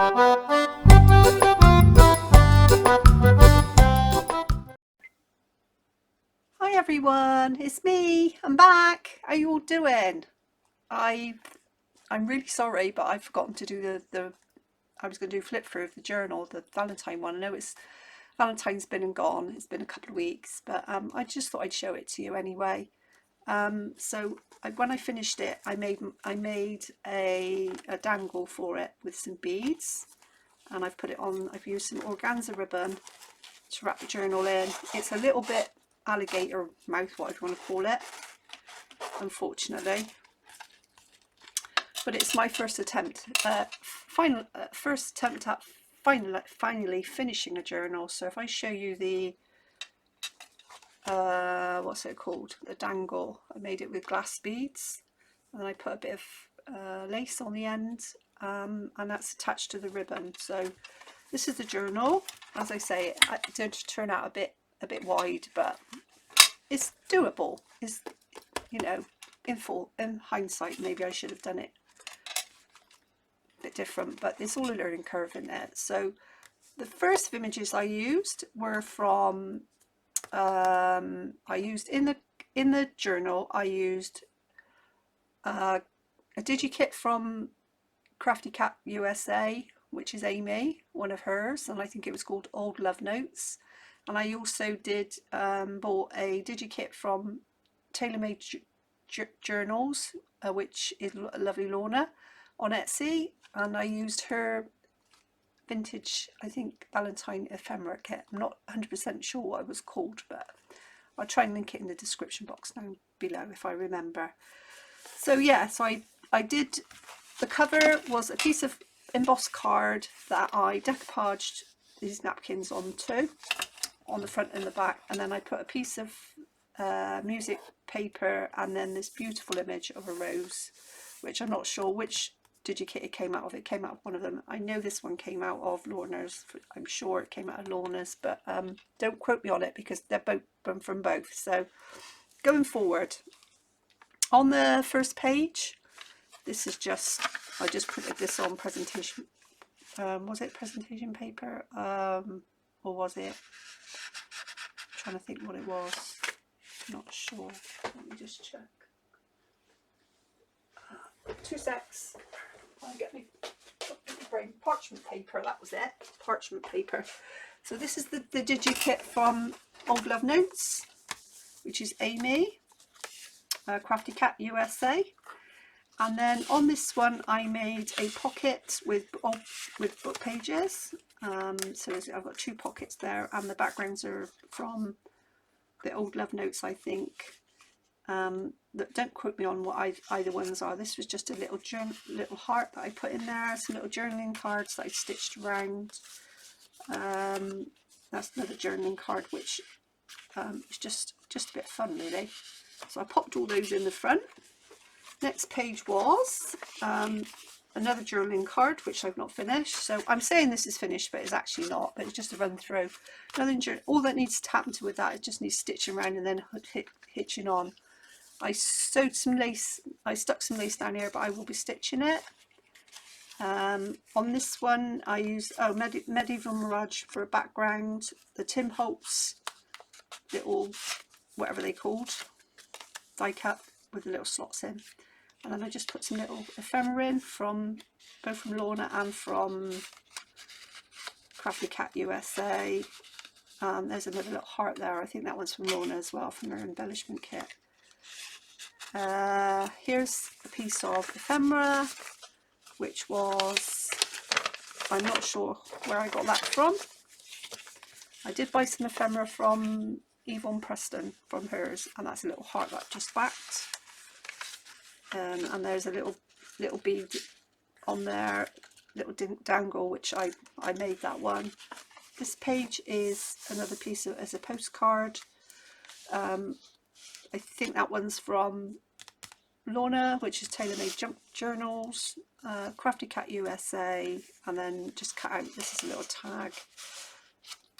Hi everyone, it's me. I'm back. How are you all doing? I I'm really sorry, but I've forgotten to do the I was going to do flip through of the journal, the Valentine one. I know it's Valentine's been and gone. It's been a couple of weeks, but I just thought I'd show it to you anyway. When I finished it, I made a dangle for it with some beads, and I've put it on. I've used some organza ribbon to wrap the journal in. It's a little bit alligator mouth, whatever you want to call it, unfortunately, but it's my first attempt, first attempt at finally finishing a journal. So if I show you the what's it called, the dangle, I made it with glass beads, and I put a bit of lace on the end, and that's attached to the ribbon. So this is the journal. As I say, it did turn out a bit wide, but it's doable. It's, you know, in hindsight, maybe I should have done it a bit different, but it's all a learning curve in there. So the first images I used were from I used in the journal. I used a digikit from Crafty Cat USA, which is Amy, one of hers, and I think it was called Old Love Notes. And I also did bought a digikit from TaylorMade Journals, which is lovely Lorna on Etsy, and I used her vintage, I think, Valentine ephemera kit. I'm not 100% sure what it was called, but I'll try and link it in the description box down below if I remember. So yeah, so I did, the cover was a piece of embossed card that I decoupaged these napkins onto, on the front and the back, and then I put a piece of music paper and then this beautiful image of a rose, which I'm not sure which digikit it came out of. It came out of one of them. I know this one came out of Lorna's. I'm sure it came out of Lorna's, but don't quote me on it because they're both from both. So going forward, on the first page, this is just, I just printed this on presentation, was it presentation paper, or was it, I'm trying to think what it was, not sure, let me just check. 2 secs, I'll get me brain. Parchment paper, that was it, parchment paper. So this is the digikit from Old Love Notes, which is Amy, Crafty Cat USA. And then on this one I made a pocket with book pages. So I've got 2 pockets there, and the backgrounds are from the Old Love Notes, I think. Don't quote me on what either ones are. This was just a little heart that I put in there, some little journaling cards that I stitched around. That's another journaling card, which is just a bit of fun, really. So I popped all those in the front. Next page was another journaling card, which I've not finished. So I'm saying this is finished, but it's actually not, but it's just a run through. All that needs to happen with that, it just needs stitching around and then hitching on. I sewed some lace, I stuck some lace down here, but I will be stitching it. On this one I used Medieval Mirage for a background, the Tim Holtz little, whatever they called, die cut with the little slots in. And then I just put some little ephemera in, both from Lorna and from Crafty Cat USA. There's another little heart there. I think that one's from Lorna as well, from her embellishment kit. Here's a piece of ephemera, which was, I'm not sure where I got that from. I did buy some ephemera from Yvonne Preston, from hers, and that's a little heart that I've just backed. And there's a little bead on there, little dangle, which I made that one. This page is another piece of, as a postcard. I think that one's from Lorna, which is TaylorMade Journals, Crafty Cat USA, and then just cut out, this is a little tag.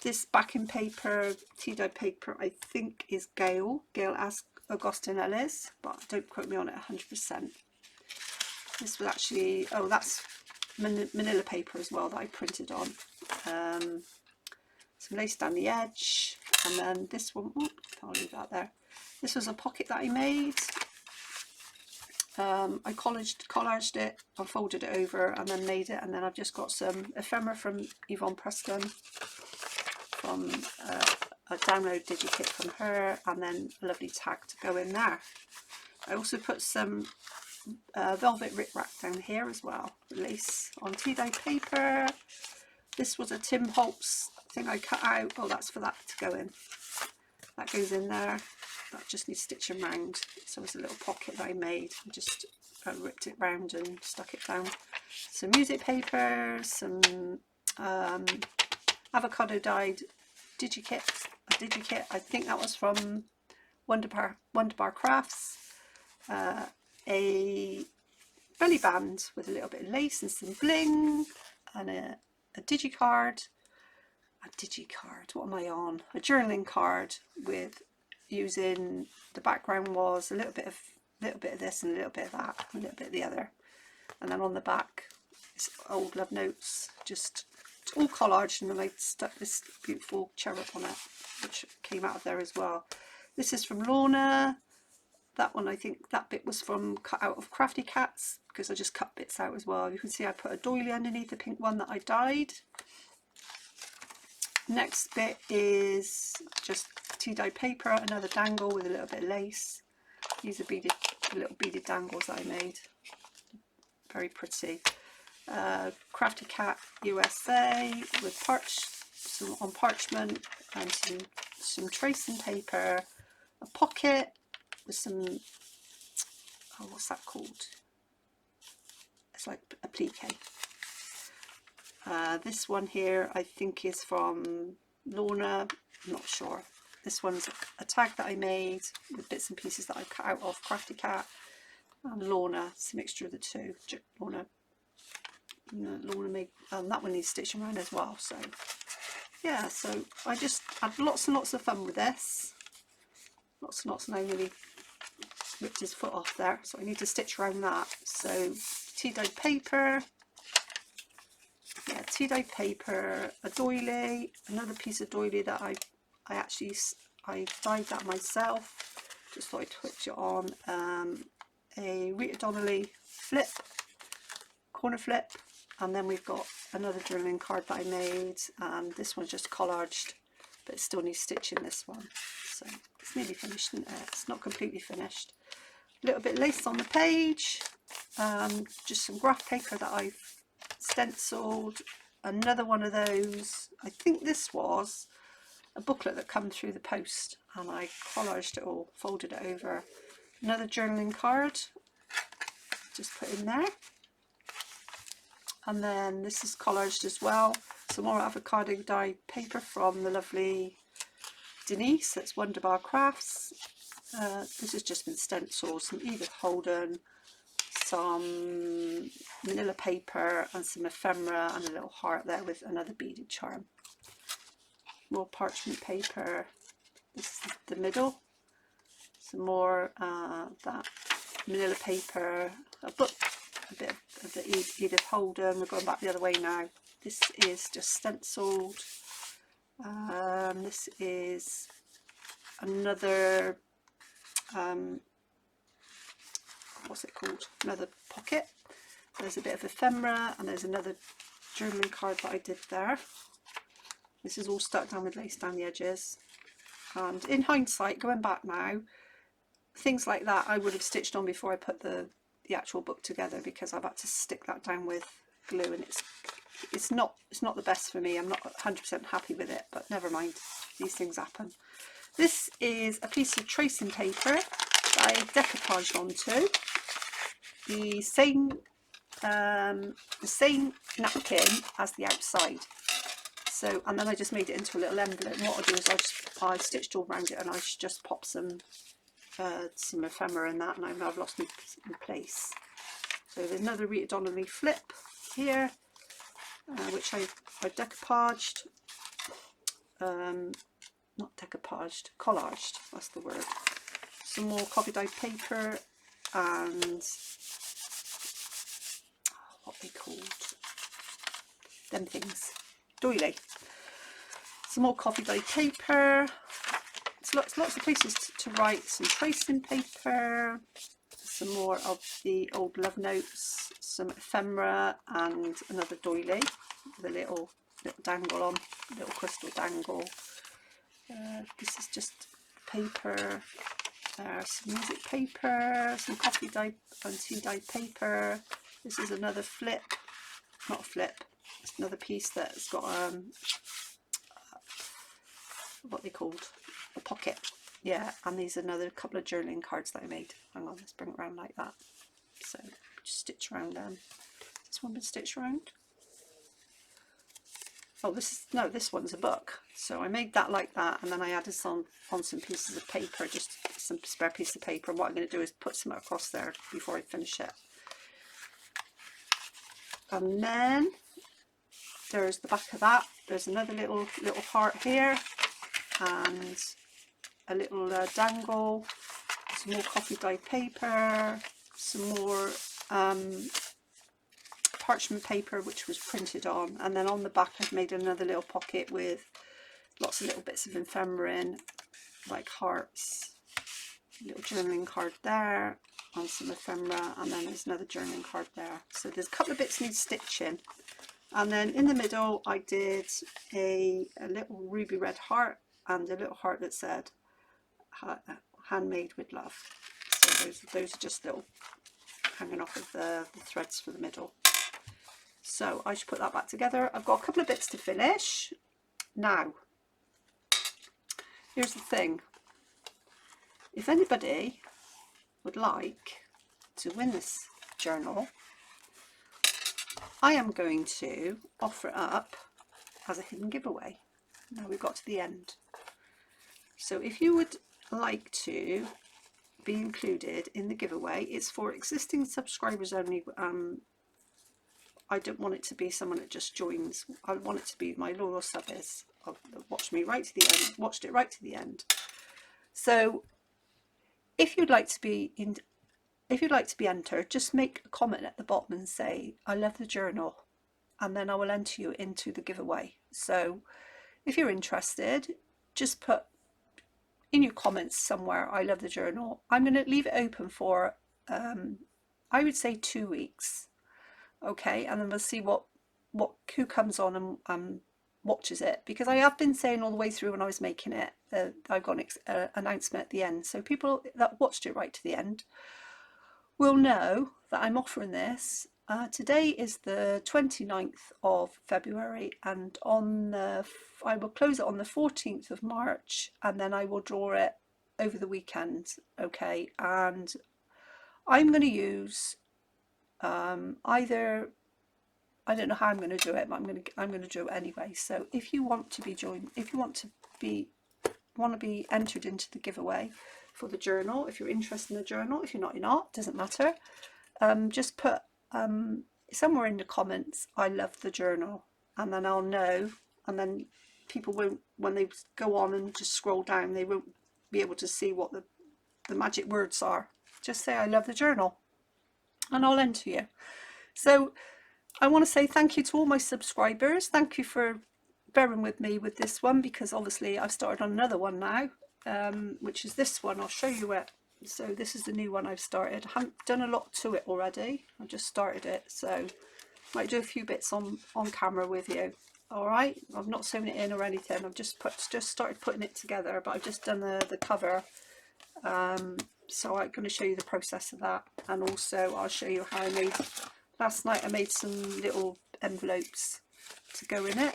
This backing paper, tea-dye paper, I think is Gail Augustin Ellis, but don't quote me on it 100%. This was actually, oh, that's manila paper as well that I printed on. Some lace down the edge, and then this one, I'll leave that there. This was a pocket that I made. I collaged it, I folded it over and then made it, and then I've just got some ephemera from Yvonne Preston, from a download digikit from her, and then a lovely tag to go in there. I also put some velvet rickrack down here as well, lace on tea-dye paper. This was a Tim Holtz thing I cut out. Oh, that's for that to go in. That goes in there. That just needs stitching round. So it's a little pocket that I made. I just ripped it round and stuck it down. Some music paper, some avocado dyed digikit. I think that was from Wonder Bar Crafts. A belly band with a little bit of lace and some bling, and a digicard. What am I on? A journaling card with, using, the background was a little bit of this and a little bit of that, and a little bit of the other, and then on the back it's old love notes, just all collaged, and then I stuck this beautiful cherub on it, which came out of there as well. This is from Lorna. That one, I think that bit was from cut out of Crafty Cats, because I just cut bits out as well. You can see I put a doily underneath the pink one that I dyed. Next bit is just tea-dye paper, another dangle with a little bit of lace. These are little beaded dangles that I made. Very pretty. Crafty Cat USA with some on parchment, and some tracing paper. A pocket with some, oh, what's that called? It's like a plique. This one here I think is from Lorna, I'm not sure. This one's a tag that I made with bits and pieces that I cut out of Crafty Cat, and Lorna, it's a mixture of the two. Lorna made, that one needs stitching around as well. So yeah, so I just had lots and lots of fun with this. Lots and lots, and I nearly ripped his foot off there, so I need to stitch around that. So tea-dyed paper, tea-dyed paper, a doily, another piece of doily that I dyed that myself, just thought I'd twitch it on. A Rita Donnelly flip, corner flip, and then we've got another journaling card that I made, and this one's just collaged, but it still needs stitching, this one. So it's nearly finished, isn't it? It's not completely finished. A little bit lace on the page, just some graph paper that I've stenciled, another one of those, I think this was a booklet that come through the post, and I collaged it all, folded it over. Another journaling card, just put in there, and then this is collaged as well. Some more avocado dyed paper from the lovely Denise, that's Wonder Bar Crafts. This has just been stenciled, some Edith Holden, some manila paper, and some ephemera, and a little heart there with another beaded charm. More parchment paper, this is the middle, some more that manila paper, a book, a bit of the Edith Holden. We're going back the other way now. This is just stenciled. This is another, what's it called? Another pocket. There's a bit of ephemera, and there's another journaling card that I did there. This is all stuck down with lace down the edges. And in hindsight, going back now, things like that I would have stitched on before I put the actual book together, because I've had to stick that down with glue, and it's not the best for me. I'm not 100% happy with it, but never mind, these things happen. This is a piece of tracing paper that I decoupaged onto the same napkin as the outside. So, and then I just made it into a little envelope. And what I'll do is I stitched all around it, and I just pop some ephemera in that, and I've lost my place. So there's another Rita Donnelly flip here, which I decoupaged, not decoupaged, collaged, that's the word. Some more copy dyed paper, and what they called, them things. Doily. Some more coffee dye paper. It's lots of places to write. Some tracing paper. Some more of the old love notes. Some ephemera and another doily with a little dangle on, little crystal dangle. This is just paper. Some music paper, some coffee dye and tea dye paper. This is another flip, not a flip, it's another piece that's got what they called a pocket. Yeah, and these are another couple of journaling cards that I made. Hang on, let's bring it around like that. So just stitch around them. This one been stitched around. Oh, this one's a book. So I made that like that, and then I added on some pieces of paper, just some spare piece of paper. And what I'm going to do is put some across there before I finish it. And then there's the back of that. There's another little heart here, and a little dangle. Some more coffee dye paper. Some more parchment paper which was printed on, and then on the back I've made another little pocket with lots of little bits of ephemera in, like hearts, a little journaling card there, and some ephemera, and then there's another journaling card there. So there's a couple of bits need stitching, and then in the middle I did a little ruby red heart and a little heart that said handmade with love. So those are just little hanging off of the threads for the middle. So I should put that back together. I've got a couple of bits to finish. Now, here's the thing. If anybody would like to win this journal, I am going to offer it up as a hidden giveaway. Now we've got to the end. So if you would like to be included in the giveaway, it's for existing subscribers only. I don't want it to be someone that just joins. I want it to be my loyal subbers that watched me right to the end, watched it right to the end. So if you'd like to be entered, just make a comment at the bottom and say I love the journal, and then I will enter you into the giveaway. So if you're interested, just put in your comments somewhere I love the journal. I'm going to leave it open for I would say 2 weeks. Okay, and then we'll see who comes on and watches it, because I have been saying all the way through when I was making it that I've got an announcement at the end, so people that watched it right to the end will know that I'm offering this. Today is the 29th of February, and I will close it on the 14th of March, and then I will draw it over the weekend. Okay, and I'm going to use either, I don't know how I'm going to do it, but I'm going to do it anyway. So if you want to be joined, if you want to be entered into the giveaway for the journal, if you're interested in the journal, if you're not, doesn't matter. Just put somewhere in the comments I love the journal, and then I'll know, and then people won't, when they go on and just scroll down, they won't be able to see what the magic words are. Just say I love the journal, and I'll enter you. So I want to say thank you to all my subscribers. Thank you for bearing with me with this one, because obviously I've started on another one now, which is this one. I'll show you it. So this is the new one I've started. I haven't done a lot to it already. I just started it, so might do a few bits on camera with you. All right, I've not sewn it in or anything. I've just started putting it together, but I've just done the cover. So I'm going to show you the process of that, and also I'll show you how I made, last night I made some little envelopes to go in it.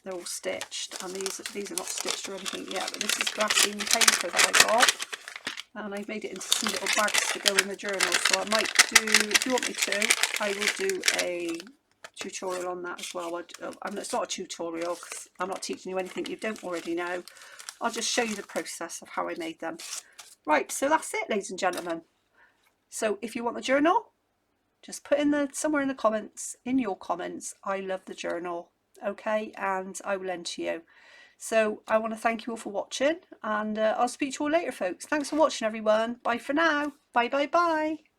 They're all stitched, and these are not stitched or anything yet, but this is glassine paper that I got, and I've made it into some little bags to go in the journal. So I might do, if you want me to, I will do a tutorial on that as well. It's not a tutorial because I'm not teaching you anything you don't already know. I'll just show you the process of how I made them. Right, so that's it, ladies and gentlemen. So if you want the journal, just put in somewhere in the comments, in your comments, I love the journal. Okay, and I will enter you. So I want to thank you all for watching, and I'll speak to you all later, folks. Thanks for watching, everyone. Bye for now. Bye, bye, bye.